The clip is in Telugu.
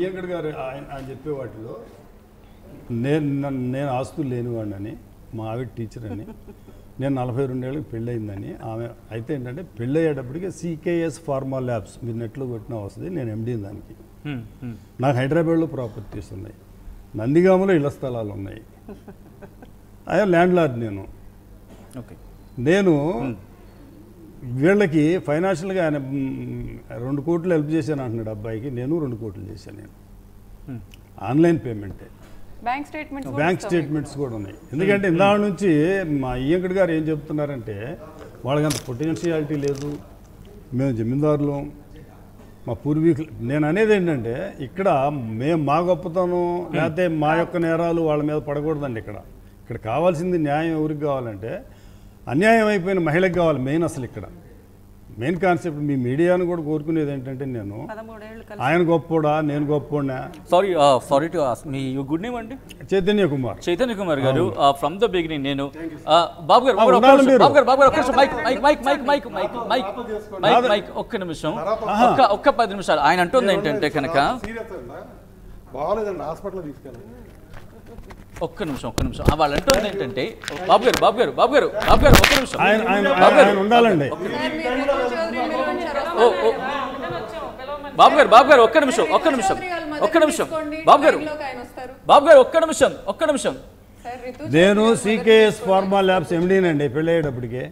అయ్యంకర్ గారు ఆయన చెప్పే వాటిలో నేను ఆస్తులు లేనివాడిని, మా ఆవిడ టీచర్ అని, నేను 42 ఏళ్ళకి పెళ్ళయిందని ఆమె. అయితే ఏంటంటే పెళ్ళి అయ్యేటప్పటికి CKS ఫార్మా ల్యాబ్స్ మీరు నెట్లో కొట్టినా వస్తుంది, నేను MD దానికి. నాకు హైదరాబాద్లో ప్రాపర్టీస్ ఉన్నాయి, నందిగామలో ఇళ్ల స్థలాలు ఉన్నాయి, అయ్యా ల్యాండ్ లార్డ్ నేను వీళ్ళకి ఫైనాన్షియల్గా ఆయన 2 కోట్లు హెల్ప్ చేశాను అంటున్నాడు అబ్బాయికి, నేను 2 కోట్లు చేశాను. నేను ఆన్లైన్ పేమెంటే, బ్యాంక్ స్టేట్మెంట్స్ కూడా ఉన్నాయి. ఎందుకంటే ఇందాక నుంచి మా అయ్యంకర్ గారు ఏం చెప్తున్నారంటే వాళ్ళకి అంత పొటెన్షియాలిటీ లేదు, మేము జమీందారులు, మా పూర్వీకులు. నేను అనేది ఏంటంటే ఇక్కడ మేము మా గొప్పతనం లేకపోతే మా యొక్క నేరాలు వాళ్ళ మీద పడకూడదండి. ఇక్కడ కావాల్సింది న్యాయం. ఎవరికి కావాలంటే అన్యాయం అయిపోయిన మహిళకి కావాలి మెయిన్. అసలు ఇక్కడ మెయిన్ కాన్సెప్ట్ మీ మీడియాను కూడా కోరుకునేది ఏంటంటే నేను ఆయన గొప్పోడా నేను గొప్పోడా. సారీ టు ఆస్క్ మీ గుడ్ నేమ్ అండి? చైతన్య కుమార్ గారు. ఫ్రమ్ ద బిగినింగ్ నేను బాబు గారు ఒక్క నిమిషం, ఒక్క 10 నిమిషాలు. ఆయన అంటుంది ఏంటంటే కనుక ఒక్క నిమిషం వాళ్ళు అంటుంది ఏంటంటే బాబు గారు ఒక్క నిమిషం ఉండాలండి. బాబు గారు ఒక్క నిమిషం బాబు గారు ఒక్క నిమిషం. నేను CKS ఫార్మా ల్యాబ్స్ MD నండి పెళ్ళయ్యేటప్పటికే.